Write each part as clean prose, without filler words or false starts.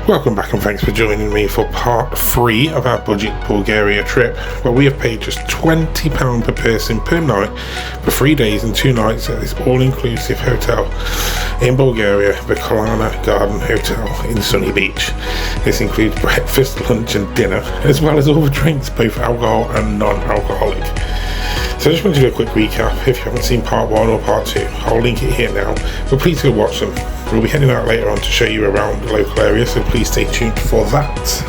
Welcome back and thanks for joining me for part 3 of our budget Bulgaria trip, where we have paid just £20 per person per night for 3 days and 2 nights at this all-inclusive hotel in Bulgaria, the Kalina Gardens Hotel in Sunny Beach. This includes breakfast, lunch and dinner, as well as all the drinks, both alcohol and non-alcoholic. So I just want to do a quick recap. If you haven't seen part 1 or part 2, I'll link it here now, but please go watch them. We'll be heading out later on to show you around the local area, so please stay tuned for that.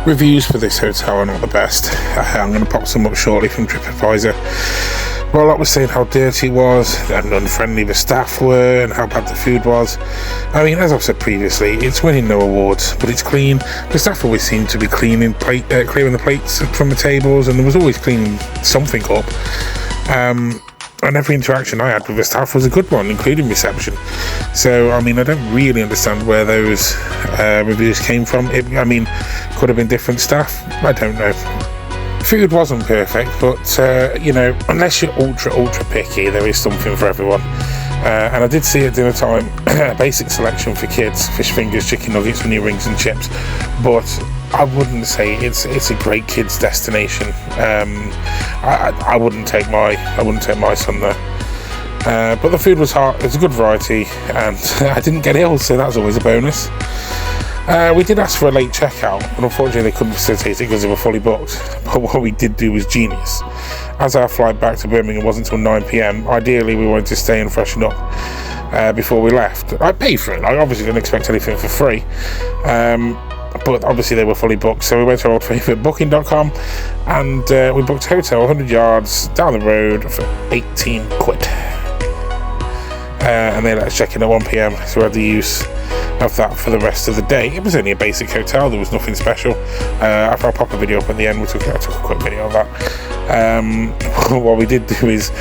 Reviews for this hotel are not the best. I'm going to pop some up shortly from TripAdvisor. Well, a lot was saying how dirty it was, and unfriendly the staff were, and how bad the food was. I mean, as I've said previously, it's winning no awards, but it's clean. The staff always seemed to be clearing the plates from the tables, and there was always cleaning something up. And every interaction I had with the staff was a good one, including reception. So, I mean, I don't really understand where those reviews came from. Could have been different staff. I don't know. Food wasn't perfect, but, unless you're ultra picky, there is something for everyone. And I did see at dinner time a basic selection for kids: fish fingers, chicken nuggets, mini rings and chips. But I wouldn't say it's a great kids destination. I wouldn't take my son there. But the food was hot. It was a good variety, and I didn't get ill, so that's always a bonus. We did ask for a late checkout, but unfortunately they couldn't facilitate it because they were fully booked. But what we did do was genius. As our flight back to Birmingham wasn't until 9 p.m, ideally we wanted to stay and freshen up before we left. I paid for it. I obviously didn't expect anything for free. But obviously they were fully booked, so we went to our old favourite booking.com and we booked a hotel 100 yards down the road for 18 quid. And they let us check in at 1 p.m, so we had the use of that for the rest of the day. It was only a basic hotel, there was nothing special. I'll pop a video up at the end. I took a quick video of that. What we did do is,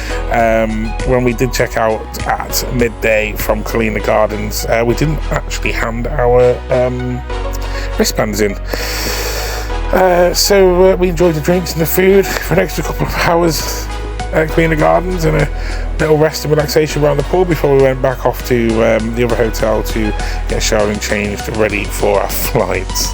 when we did check out at midday from Kalina Gardens, we didn't actually hand our wristbands in. So we enjoyed the drinks and the food for an extra couple of hours at Kalina Gardens and a little rest and relaxation around the pool before we went back off to the other hotel to get showered and changed, ready for our flights.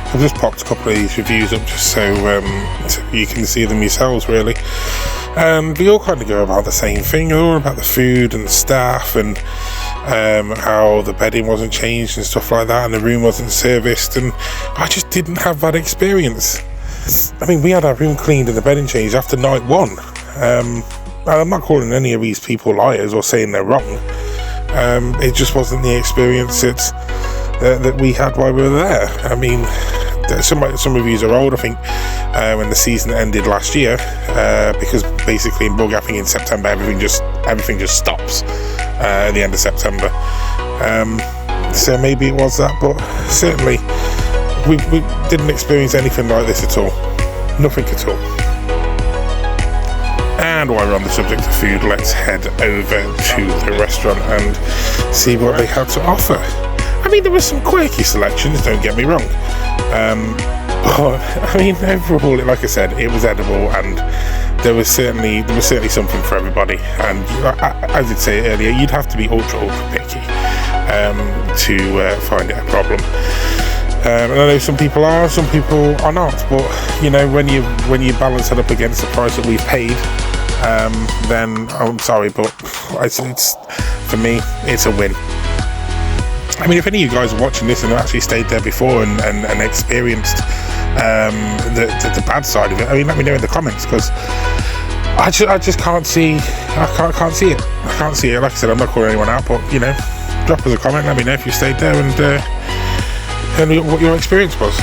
I've just popped a couple of these reviews up just so you can see them yourselves, really. And they all kind of go about the same thing. They're all about the food and the staff and how the bedding wasn't changed and stuff like that, and the room wasn't serviced, and I just didn't have that experience. I mean, we had our room cleaned and the bedding changed after night 1. And I'm not calling any of these people liars or saying they're wrong. It just wasn't the experience that we had while we were there. I mean, some reviews are old. I think when the season ended last year, because basically in Bulgaria, I think in September everything just stops at the end of September. So maybe it was that, but certainly we didn't experience anything like this at all. Nothing at all. And while we're on the subject of food, let's head over to the restaurant and see what they had to offer. I mean, there were some quirky selections, don't get me wrong. But I mean, overall, like I said, it was edible, and there was certainly something for everybody. And I did say earlier, you'd have to be ultra picky to find it a problem. And I know some people are, some people are not. But you know, when you balance it up against the price that we've paid, then I'm sorry, but it's for me, it's a win. I mean, if any of you guys are watching this and have actually stayed there before and experienced the bad side of it, I mean, let me know in the comments, because I just can't see I can't see it. I can't see it. Like I said, I'm not calling anyone out, but you know, drop us a comment. Let me know if you stayed there and what your experience was.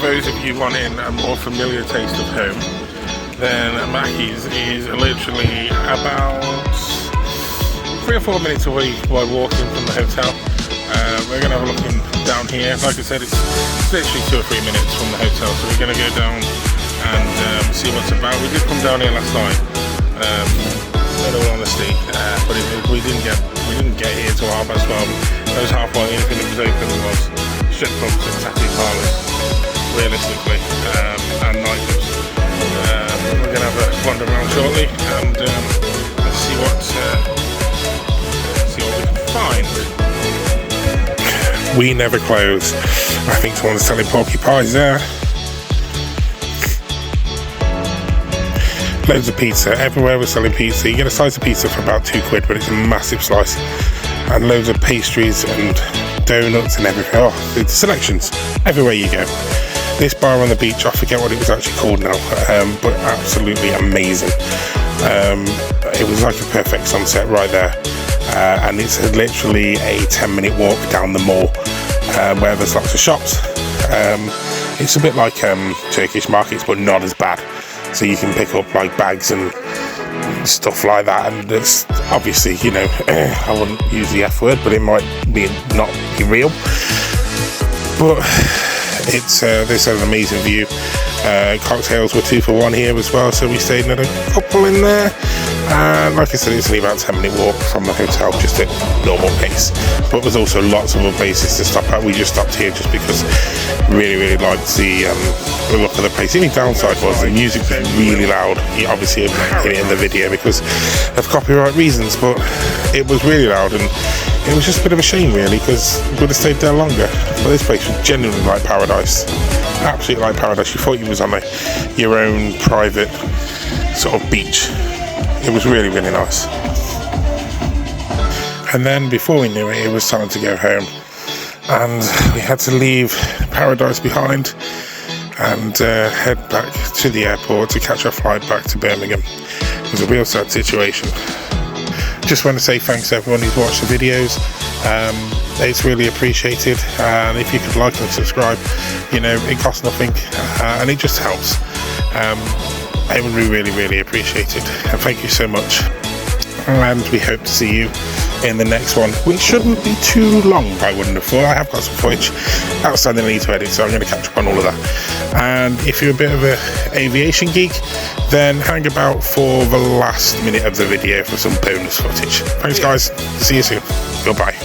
those of you wanting a more familiar taste of home, then Mackey's is literally about 3 or 4 minutes away by walking from the hotel. We're going to have a look in down here. Like I said, it's literally 2 or 3 minutes from the hotel, so we're going to go down and see what's about. We did come down here last night, in all honesty, but we didn't get here till 12:30. That was half while anything that was open was strip clubs and tattoo parlours, realistically, and nightclubs. We're going to have a wander around shortly and let's see what we can find. We never close. I think someone's selling porcupines there. Loads of pizza. Everywhere we're selling pizza. You get a slice of pizza for about £2, but it's a massive slice. And loads of pastries and donuts and everything. Oh, the selections everywhere you go. This bar on the beach, I forget what it was actually called now, but absolutely amazing. It was like a perfect sunset right there. And it's literally a 10-minute walk down the mall where there's lots of shops. It's a bit like Turkish markets, but not as bad. So you can pick up like bags and stuff like that, and it's obviously, you know, I wouldn't use the F word, but it might be not be real. But it's this has an amazing view. Cocktails were 2 for 1 here as well, so we stayed at a couple in there. And like I said, it's only about a 10-minute walk from the hotel, just at normal pace. But there's also lots of other places to stop at. We just stopped here just because we really liked the look of the place. The only downside was the music was really loud. You obviously hear it in the video because of copyright reasons, but it was really loud, and it was just a bit of a shame really, because we would have stayed there longer. But this place was genuinely like paradise. Absolutely like paradise. You thought you was on your own private sort of beach. It was really, really nice. And then before we knew it, it was time to go home, and we had to leave paradise behind and head back to the airport to catch our flight back to Birmingham. It was a real sad situation. Just want to say thanks to everyone who's watched the videos. It's really appreciated, and if you could like and subscribe, you know, it costs nothing, and it just helps. It would be really, really appreciated, and thank you so much. And we hope to see you in the next one, which shouldn't be too long, I wouldn't have thought. I have got some footage outstanding I need to edit, so I'm going to catch up on all of that. And if you're a bit of an aviation geek, then hang about for the last minute of the video for some bonus footage. Thanks guys, see you soon, goodbye.